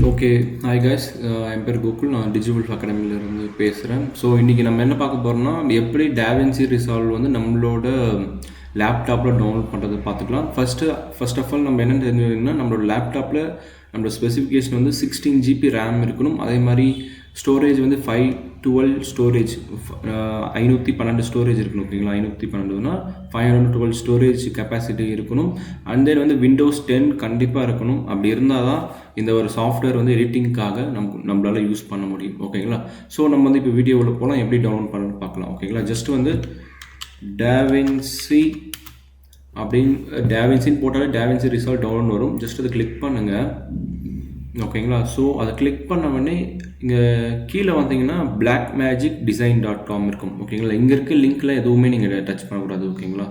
Okay. Hi guys. என் பேர் கோகுல். நான் டிஜிவல்ஃப் அகாடமிலேருந்து பேசுகிறேன். ஸோ இன்றைக்கி நம்ம என்ன பார்க்க போகிறோம்னா, எப்படி DaVinci Resolve வந்து நம்மளோட லேப்டாப்பில் டவுன்லோட் பண்ணுறது பார்த்துக்கலாம். ஃபர்ஸ்ட் ஆஃப் ஆல் நம்ம என்ன தெரிஞ்சுக்கணும்னா, நம்மளோட லேப்டாப்பில் நம்மளோட ஸ்பெசிஃபிகேஷன் வந்து 16 GB ரேம் இருக்கணும். அதே மாதிரி ஸ்டோரேஜ் வந்து 512 ஸ்டோரேஜ் 512 ஸ்டோரேஜ் இருக்கணும். ஓகேங்களா, 512னா 512 ஸ்டோரேஜ் கெப்பாசிட்டி இருக்கணும். அண்ட் தென் வந்து Windows 10 கண்டிப்பாக இருக்கணும். அப்படி இருந்தால் தான் இந்த ஒரு சாஃப்ட்வேர் வந்து எடிட்டிங்காக நம்மளால் யூஸ் பண்ண முடியும். ஓகேங்களா, ஸோ நம்ம வந்து இப்போ வீடியோவில் போகலாம், எப்படி டவுன்லோட் பண்ணணும்னு பார்க்கலாம். ஓகேங்களா, ஜஸ்ட் வந்து DaVinci அப்படின்னு DaVinciன்னு போட்டாலே DaVinci Resolve டவுன்லோட் வரும். ஜஸ்ட் அதை கிளிக் பண்ணுங்கள். ஓகேங்களா, ஸோ அதை கிளிக் பண்ண உடனே இங்கே கீழே வந்தீங்கன்னா blackmagicdesign.com இருக்கும். ஓகேங்களா, இங்கே இருக்க லிங்க்கில் எதுவுமே நீங்கள் டச் பண்ணக்கூடாது. ஓகேங்களா,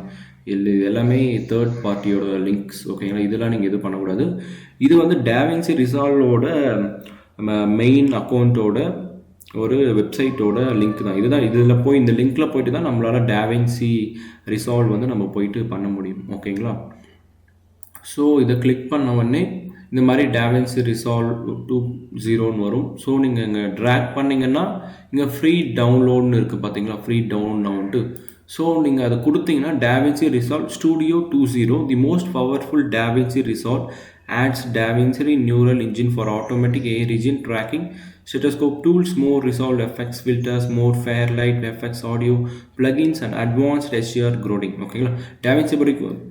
இது எல்லாமே தேர்ட் பார்ட்டியோட லிங்க்ஸ். ஓகேங்களா, இதெல்லாம் நீங்கள் எதுவும் பண்ணக்கூடாது. இது வந்து DaVinci Resolveோட மெயின் அக்கௌண்ட்டோட ஒரு வெப்சைட்டோட லிங்க் தான். இதில் போய் இந்த லிங்க்கில் போயிட்டு தான் நம்மளால் DaVinci Resolve வந்து நம்ம போயிட்டு பண்ண முடியும். ஓகேங்களா, ஸோ இதை கிளிக் பண்ண உடனே இந்த மாதிரி DaVinci Resolve 2.0ன்னு வரும். ஸோ நீங்கள் இங்கே ட்ராக் பண்ணிங்கன்னா இங்கே ஃப்ரீ டவுன்லோட்னு இருக்குது பார்த்தீங்களா, ஃப்ரீ டவுன்லோடு. ஸோ நீங்கள் அதை கொடுத்தீங்கன்னா DaVinci Resolve Studio 2.0 the most powerful DaVinci Resolve adds DaVinci Neural Engine for automatic AI region tracking, stethoscope tools, more resolved effects, filters, more Fairlight effects, audio plugins and advanced SR grading. ஓகேங்களா, DaVinci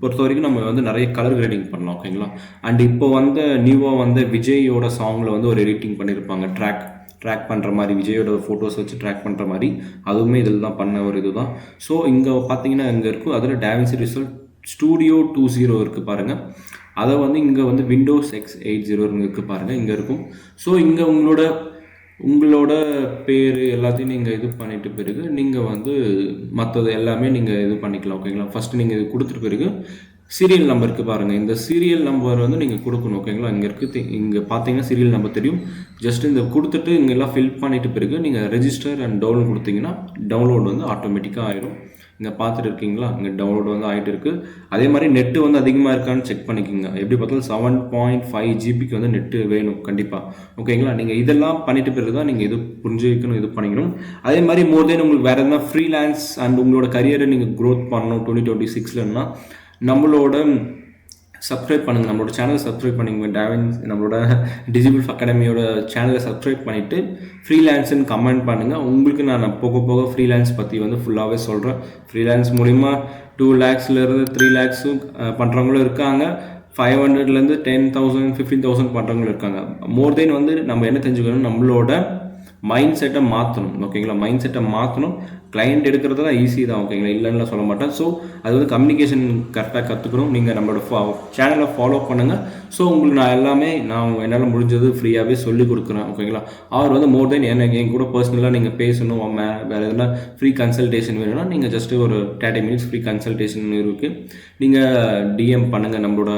பொறுத்த வரைக்கும் நம்ம வந்து நிறைய colour grading பண்ணலாம். ஓகேங்களா, and இப்போ வந்து நியூவாக வந்து விஜயோட சாங்கில் வந்து ஒரு எடிட்டிங் பண்ணியிருப்பாங்க, ட்ராக் பண்ணுற மாதிரி, விஜயோட ஃபோட்டோஸ் வச்சு ட்ராக் பண்ணுற மாதிரி, அதுவுமே இதில் தான் பண்ண ஒரு இதுதான். ஸோ இங்கே பார்த்தீங்கன்னா இங்கே இருக்கும், அதில் DaVinci Resolve Studio 2.0 இருக்குது பாருங்கள். அதை வந்து இங்கே வந்து Windows X80 இருக்குது பாருங்கள், இங்கே இருக்கும். ஸோ இங்கே உங்களோட பேர் எல்லாத்தையும் நீங்கள் இது பண்ணிட்டு பிறகு நீங்கள் வந்து மற்றது எல்லாமே நீங்கள் இது பண்ணிக்கலாம். ஓகேங்களா, ஃபஸ்ட்டு நீங்கள் இது கொடுத்துட்டு பிறகு சீரியல் நம்பருக்கு பாருங்கள், இந்த சீரியல் நம்பர் வந்து நீங்கள் கொடுக்கணும். ஓகேங்களா, இங்கே இருக்குது, இங்கே பார்த்தீங்கன்னா சீரியல் நம்பர் தெரியும். ஜஸ்ட் இந்த கொடுத்துட்டு இங்கெல்லாம் ஃபில் பண்ணிட்டு பிறகு நீங்கள் ரெஜிஸ்டர் அண்ட் டவுன்லோட் கொடுத்தீங்கன்னா டவுன்லோட் வந்து ஆட்டோமேட்டிக்காக ஆயிடும். இங்கே பார்த்துட்டு இருக்கீங்களா, இங்கே டவுன்லோட் வந்து ஆகிட்டு இருக்குது. அதே மாதிரி நெட்டு வந்து அதிகமாக இருக்கான்னு செக் பண்ணிக்கோங்க. எப்படி பார்த்தாலும் 7.5 ஜிபிக்கு வந்து நெட்டு வேணும் கண்டிப்பாக. ஓகேங்களா, நீங்கள் இதெல்லாம் பண்ணிட்டு பிறகு தான் நீங்கள் இது புரிஞ்சுக்கணும், இது பண்ணிக்கணும். அதே மாதிரி மோர் தென் உங்களுக்கு வேறு எதுனா ஃப்ரீலான்ஸ் அண்ட் உங்களோட கரியரை நீங்கள் க்ரோத் பண்ணணும் 2026லன்னா நம்மளோட சப்ஸ்கிரைப் பண்ணுங்கள், நம்மளோட சேனலை சப்ஸ்கிரைப் பண்ணிங்க. நம்மளோட டிஜிவல்ஃப் அகாடமியோட சேனலை சப்ஸ்கிரைப் பண்ணிவிட்டு ஃப்ரீலான்ஸ்ன்னு கமெண்ட் பண்ணுங்கள். உங்களுக்கு நான் போக போக ஃப்ரீலான்ஸ் பற்றி வந்து ஃபுல்லாகவே சொல்கிறேன். ஃப்ரீலான்ஸ் மூலிமா 2 lakhsலேருந்து 3 lakhs பண்ணுறவங்களும் இருக்காங்க, 500லேருந்து 10,000 15,000 பண்ணுறவங்களும் இருக்காங்க. மோர் தென் வந்து நம்ம என்ன தெரிஞ்சுக்கணும், நம்மளோட மைண்ட் செட்டை மாற்றணும். ஓகேங்களா, மைண்ட் செட்டை மாற்றணும். கிளைண்ட் எடுக்கிறது தான் ஈஸி தான். ஓகேங்களா, இல்லைன்னு சொல்ல மாட்டேன். ஸோ அது வந்து கம்யூனிகேஷன் கரெக்டாக கற்றுக்கணும். நீங்கள் நம்மளோட சேனலை ஃபாலோ பண்ணுங்கள். ஸோ உங்களுக்கு நான் என்னால் முடிஞ்சது ஃப்ரீயாகவே சொல்லிக் கொடுக்குறேன். ஓகேங்களா, அவர் வந்து மோர் தென் என் கூட பர்சனலாக நீங்கள் பேசணும், வேறு எதுனா ஃப்ரீ கன்சல்டேஷன் வேணும்னா நீங்கள் ஜஸ்ட்டு ஒரு 30 minutes ஃப்ரீ கன்சல்டேஷன் இருக்குது. நீங்கள் டிஎம் பண்ணுங்கள் நம்மளோட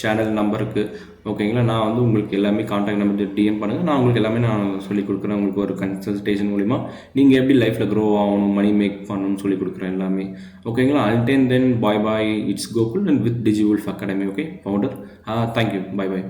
சேனல் நம்பருக்கு. ஓகேங்களா, நான் வந்து உங்களுக்கு எல்லாமே கான்டாக்ட் நம்பர் டிஎம் பண்ணுங்கள். நான் உங்களுக்கு எல்லாமே நான் சொல்லிக் கொடுக்குறேன். உங்களுக்கு ஒரு கன்சல்டேஷன் மூலிமா நீங்கள் எப்படி லைஃப்பில் க்ரோ ஆகணும், மணி மேக் பண்ணணும்னு சொல்லிக் கொடுக்குறேன் எல்லாமே. ஓகேங்களா, until then bye bye, it's Gokul and with டிஜிவல்ஃப் academy. Okay, founder. Thank you, bye by.